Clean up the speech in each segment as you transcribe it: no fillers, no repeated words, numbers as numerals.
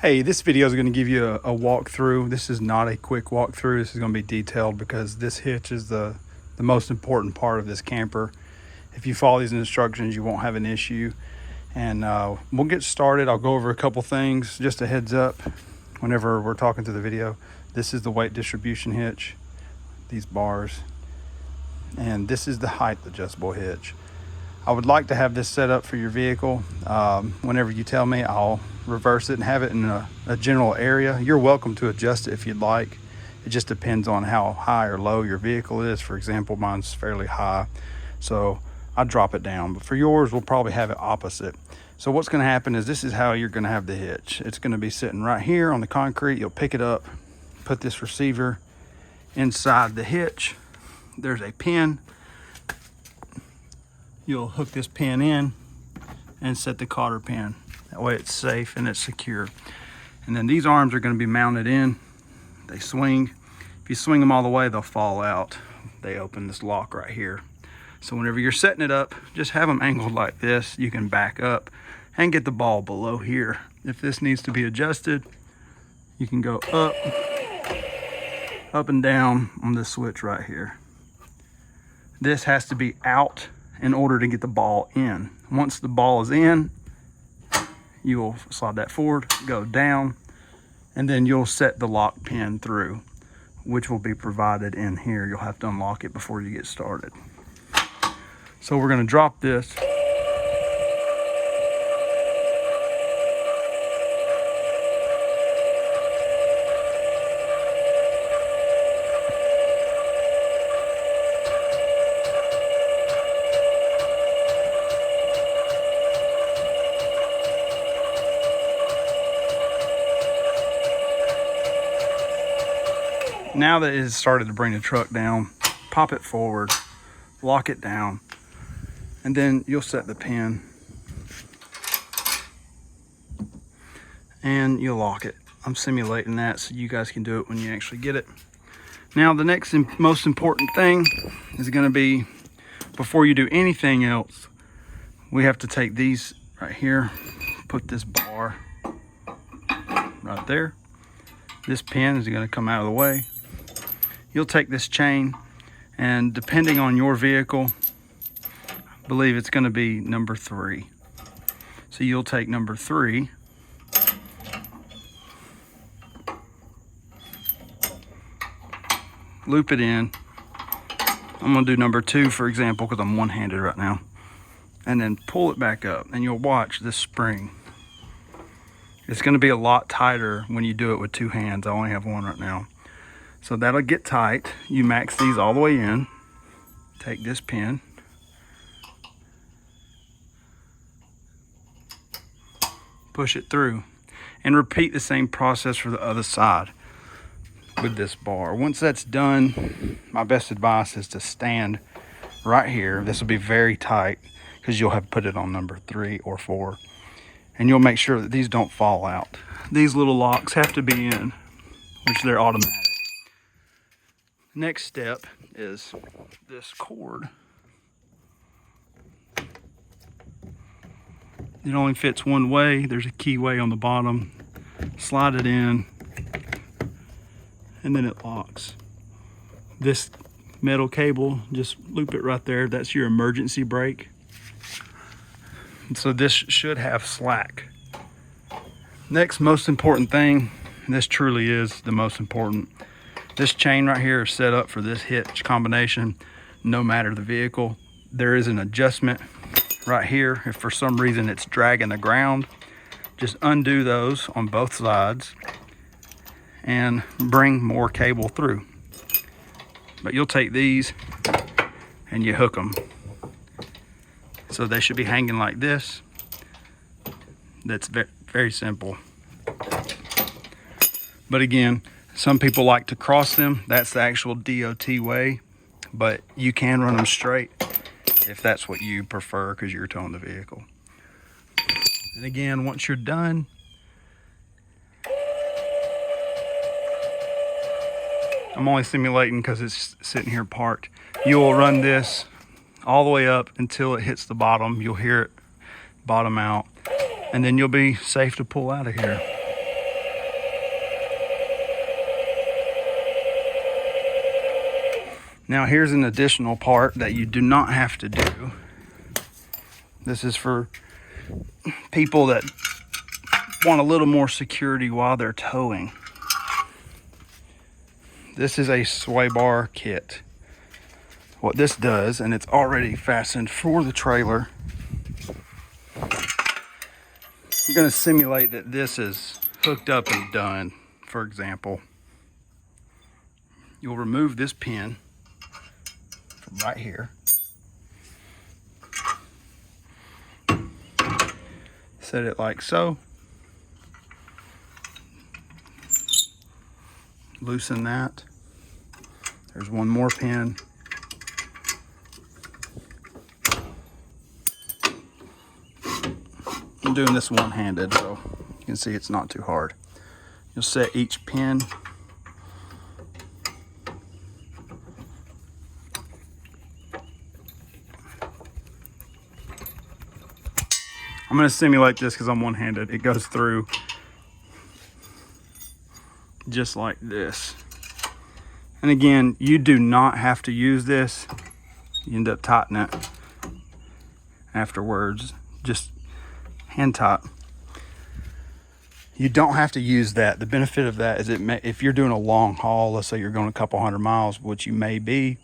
Hey, this video is going to give you a walkthrough. This is not a quick walkthrough. This is going to be detailed because this hitch is the most important part of this camper. If you follow these instructions, you won't have an issue. And we'll get started. I'll go over a couple things. Just a heads up, whenever we're talking through the video, this is the weight distribution hitch, these bars, and this is the height adjustable hitch. I would like to have this set up for your vehicle. Whenever you tell me, I'll reverse it and have it in a general area. You're welcome to adjust it if you'd like. It just depends on how high or low your vehicle is. For example, mine's fairly high, so I drop it down. But for yours, we'll probably have it opposite. So what's going to happen is this is how you're going to have the hitch. It's going to be sitting right here on the concrete. You'll pick it up, put this receiver inside the hitch. There's a pin. You'll hook this pin in and set the cotter pin. That way it's safe and it's secure. And then these arms are going to be mounted in. They swing. If you swing them all the way, they'll fall out. They open this lock right here. So whenever you're setting it up, just have them angled like this. You can back up and get the ball below here. If this needs to be adjusted, you can go up and down on this switch right here. This has to be out in order to get the ball in. Once the ball is in, you will slide that forward, go down, and then you'll set the lock pin through, which will be provided in here. You'll have to unlock it before you get started. So we're going to drop this. Now that it has started to bring the truck down, pop it forward, lock it down, and then you'll set the pin and you'll lock it. I'm simulating that so you guys can do it when you actually get it. Now the next and most important thing is going to be, before you do anything else, we have to take these right here, put this bar right there. This pin is going to come out of the way. You'll take this chain, and depending on your vehicle, I believe it's going to be number 3. So you'll take number 3, loop it in. I'm going to do number 2, for example, because I'm one-handed right now, and then pull it back up, and you'll watch this spring. It's going to be a lot tighter when you do it with 2 hands. I only have one right now. So that'll get tight. You max these all the way in. Take this pin. Push it through. And repeat the same process for the other side with this bar. Once that's done, my best advice is to stand right here. This will be very tight because you'll have put it on number 3 or 4. And you'll make sure that these don't fall out. These little locks have to be in, which they're automatic. Next step is this cord. It only fits one way. There's a keyway on the bottom. Slide it in, and then it locks. This metal cable, just loop it right there. That's your emergency brake. And so this should have slack. Next most important thing, and this truly is the most important, this chain right here is set up for this hitch combination, no matter the vehicle. There is an adjustment right here. If for some reason it's dragging the ground, just undo those on both sides and bring more cable through. But you'll take these and you hook them. So they should be hanging like this. That's very, very simple. But again, some people like to cross them. That's the actual DOT way, but you can run them straight if that's what you prefer because you're towing the vehicle. And again, once you're done, I'm only simulating because it's sitting here parked. You will run this all the way up until it hits the bottom. You'll hear it bottom out, and then you'll be safe to pull out of here. Now here's an additional part that you do not have to do. This is for people that want a little more security while they're towing. This is a sway bar kit. What this does, and it's already fastened for the trailer, I'm going to simulate that this is hooked up and done. For example, you'll remove this pin from right here, set it like so, loosen that. There's one more pin. I'm doing this one-handed, so you can see it's not too hard. You'll set each pin. I'm going to simulate this because I'm one-handed. It goes through just like this. And again, you do not have to use this. You end up tightening it afterwards. Just hand tight. You don't have to use that. The benefit of that is if you're doing a long haul, let's say you're going a couple 100 miles, which you may be,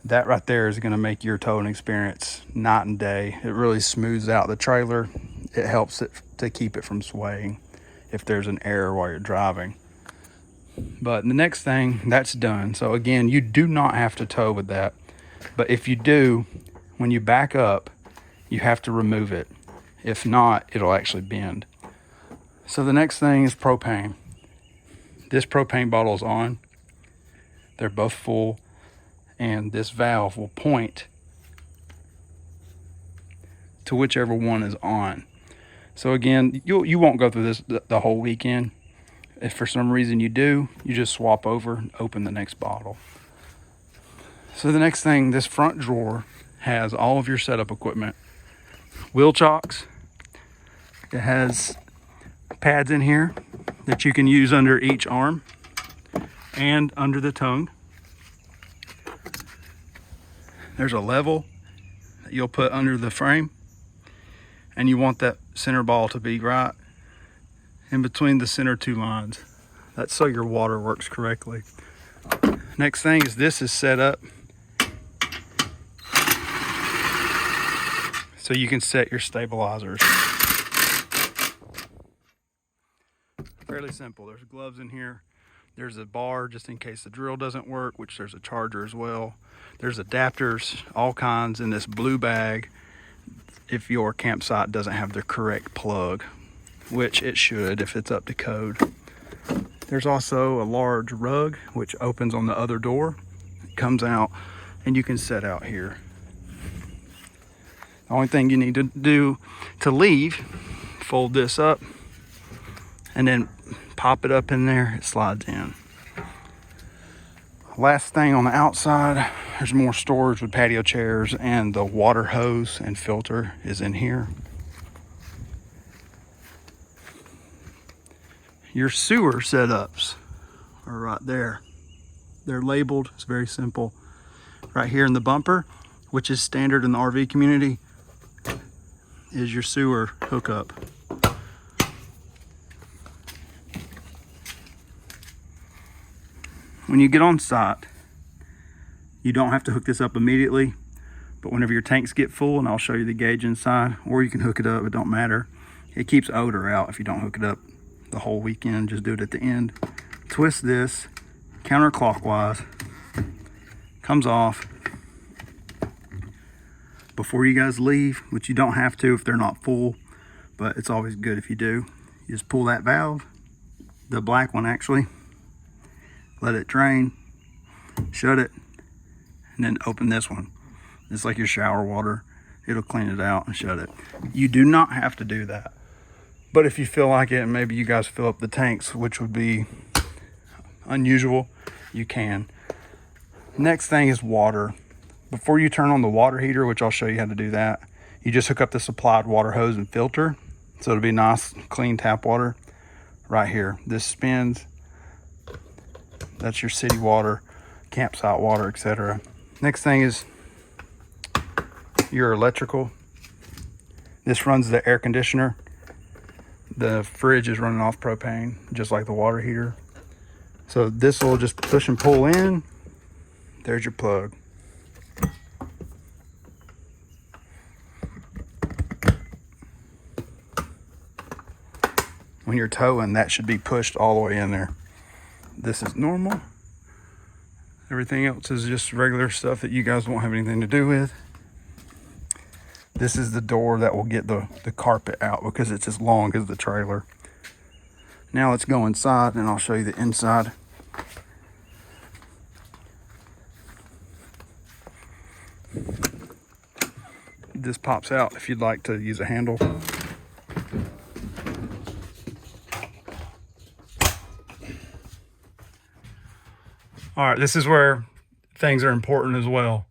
that right there is going to make your towing experience night and day. It really smooths out the trailer. It helps it to keep it from swaying if there's an error while you're driving. But the next thing, that's done. So again, you do not have to tow with that. But if you do, when you back up, you have to remove it. If not, it'll actually bend. So the next thing is propane. This propane bottle is on. They're both full. And this valve will point to whichever one is on. So again, you won't go through this the whole weekend. If for some reason you do, you just swap over and open the next bottle. So the next thing, this front drawer has all of your setup equipment. Wheel chocks. It has pads in here that you can use under each arm and under the tongue. There's a level that you'll put under the frame, and you want that center ball to be right in between the center two lines. That's so your water works correctly. Next thing is this is set up so you can set your stabilizers. Fairly simple. There's gloves in here. There's a bar just in case the drill doesn't work, which there's a charger as well. There's adapters, all kinds in this blue bag if your campsite doesn't have the correct plug, which it should if it's up to code. There's also a large rug which opens on the other door. It comes out and you can set out here. The only thing you need to do to leave, fold this up and then pop it up in there. It slides in. Last thing on the outside, there's more storage with patio chairs, and the water hose and filter is in here. Your sewer setups are right there. They're labeled. It's very simple. Right here in the bumper, which is standard in the RV community, is your sewer hookup. When you get on site, you don't have to hook this up immediately, but whenever your tanks get full, and I'll show you the gauge inside, or you can hook it up, it don't matter. It keeps odor out if you don't hook it up the whole weekend. Just do it at the end. Twist this counterclockwise, comes off before you guys leave, which you don't have to if they're not full, but it's always good if you do. You just pull that valve, the black one actually, let it drain, shut it, and then open this one. It's like your shower water. It'll clean it out and shut it. You do not have to do that. But if you feel like it, and maybe you guys fill up the tanks, which would be unusual, you can. Next thing is water. Before you turn on the water heater, which I'll show you how to do that, you just hook up the supplied water hose and filter. So it'll be nice, clean tap water right here. This spins. That's your city water. campsite water, etc. Next thing is your electrical. This runs the air conditioner. The fridge is running off propane, just like the water heater. So this will just push and pull in. There's your plug. When you're towing, that should be pushed all the way in there. This is normal. Everything else is just regular stuff that you guys won't have anything to do with. This is the door that will get the carpet out because it's as long as the trailer. Now let's go inside and I'll show you the inside. This pops out if you'd like to use a handle. All right, this is where things are important as well.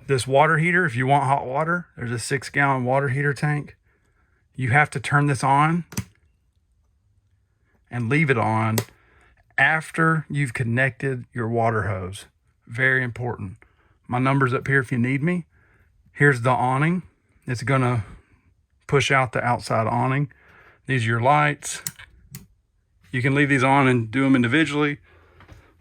This water heater, if you want hot water, there's a 6-gallon water heater tank. You have to turn this on and leave it on after you've connected your water hose. Very important. My number's up here if you need me. Here's the awning. It's gonna push out the outside awning. These are your lights. You can leave these on and do them individually,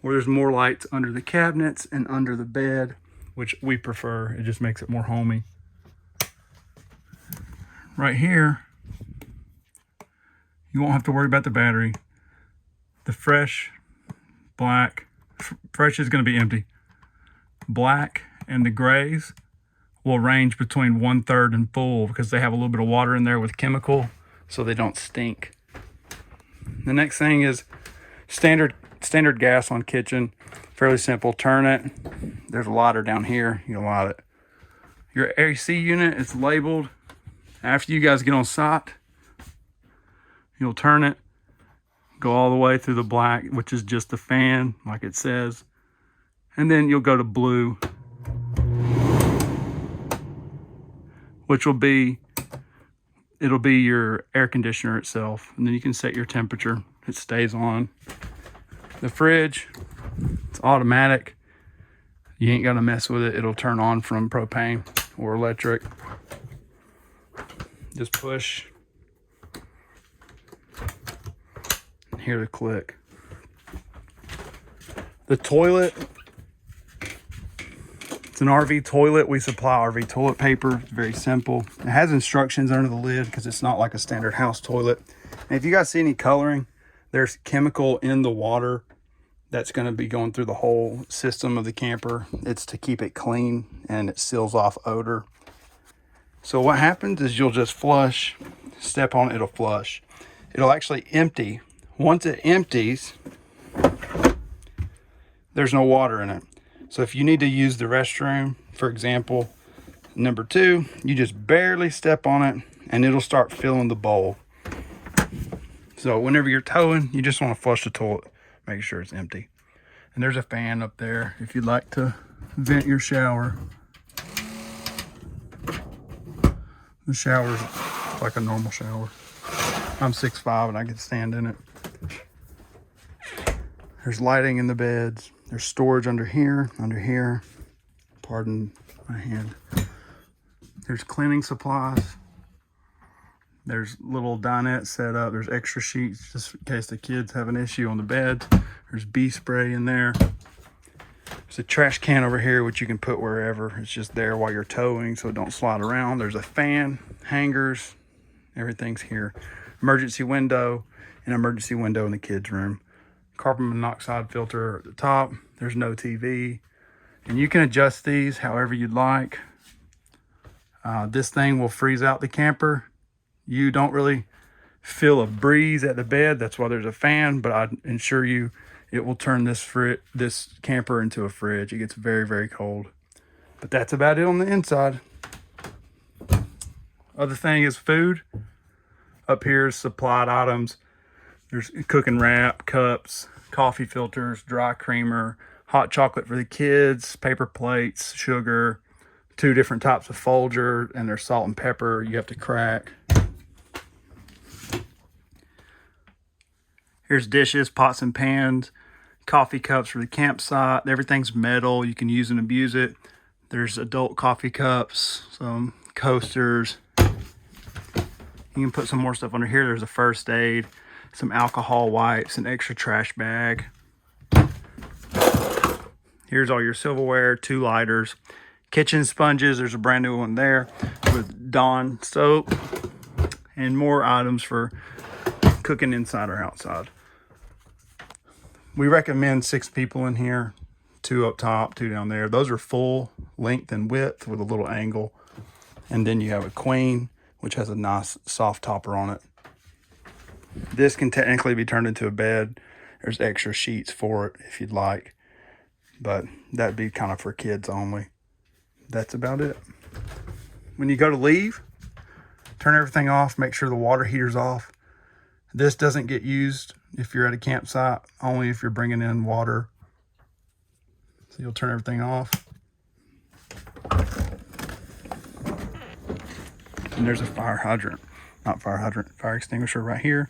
or there's more lights under the cabinets and under the bed, which we prefer. It just makes it more homey. Right here, you won't have to worry about the battery. The fresh black, fresh is gonna be empty. Black and the grays will range between 1/3 and full because they have a little bit of water in there with chemical, so they don't stink. The next thing is standard gas on kitchen. Fairly simple. Turn it. There's a lighter down here. You can light it. Your AC unit is labeled. After you guys get on site, you'll turn it, go all the way through the black, which is just the fan, like it says, and then you'll go to blue, which will be, it'll be your air conditioner itself, and then you can set your temperature. It stays on. The fridge, it's automatic. You ain't gotta mess with it. It'll turn on from propane or electric. Just push. Hear the click. The toilet, it's an RV toilet. We supply RV toilet paper. It's very simple. It has instructions under the lid because it's not like a standard house toilet. And if you guys see any coloring, there's chemical in the water that's going to be going through the whole system of the camper. It's to keep it clean and it seals off odor. So what happens is you'll just flush, step on it, it'll flush. It'll actually empty. Once it empties, there's no water in it. So if you need to use the restroom, for example, number 2, you just barely step on it and it'll start filling the bowl. So whenever you're towing, you just want to flush the toilet, make sure it's empty. And there's a fan up there if you'd like to vent your shower. The shower's like a normal shower. I'm 6'5" and I can stand in it. There's lighting in the beds. There's storage under here. Pardon my hand. There's cleaning supplies. There's little dinette set up. There's extra sheets just in case the kids have an issue on the bed. There's bee spray in there. There's a trash can over here, which you can put wherever. It's just there while you're towing, so it don't slide around. There's a fan, hangers, everything's here. Emergency window, an emergency window in the kids' room. Carbon monoxide filter at the top. There's no TV. And you can adjust these however you'd like. This thing will freeze out the camper. You don't really feel a breeze at the bed. That's why there's a fan, but I assure you it will turn this camper into a fridge. It gets very, very cold. But that's about it on the inside. Other thing is food. Up here is supplied items. There's cooking wrap, cups, coffee filters, dry creamer, hot chocolate for the kids, paper plates, sugar, 2 different types of Folger, and there's salt and pepper you have to crack. Here's dishes, pots and pans, coffee cups for the campsite. Everything's metal. You can use and abuse it. There's adult coffee cups, some coasters. You can put some more stuff under here. There's a first aid, some alcohol wipes, an extra trash bag. Here's all your silverware, 2 lighters, kitchen sponges. There's a brand new one there with Dawn soap, and more items for cooking inside or outside. We recommend 6 people in here, 2 up top, 2 down there. Those are full length and width with a little angle. And then you have a queen, which has a nice soft topper on it. This can technically be turned into a bed. There's extra sheets for it if you'd like, but that'd be kind of for kids only. That's about it. When you go to leave, turn everything off, make sure the water heater's off. This doesn't get used if you're at a campsite, only if you're bringing in water. So you'll turn everything off. And there's a fire extinguisher right here.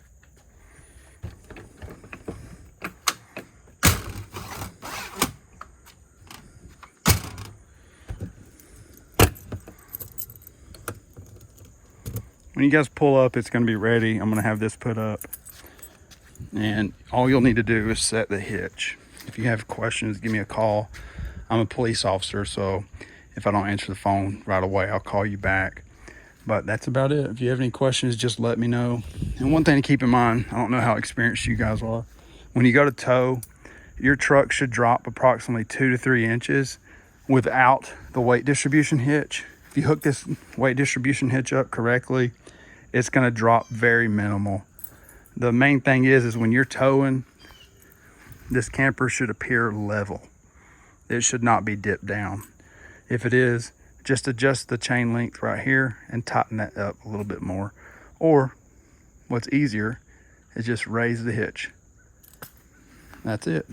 When you guys pull up, it's going to be ready. I'm going to have this put up. And all you'll need to do is set the hitch. If you have questions, give me a call. I'm a police officer, so if I don't answer the phone right away, I'll call you back. But that's about it. If you have any questions, just let me know. And one thing to keep in mind, I don't know how experienced you guys are. When you go to tow, your truck should drop approximately 2 to 3 inches without the weight distribution hitch. If you hook this weight distribution hitch up correctly, it's going to drop very minimal. The main thing is when you're towing, this camper should appear level. It should not be dipped down. If it is, just adjust the chain length right here and tighten that up a little bit more. Or what's easier is just raise the hitch. That's it.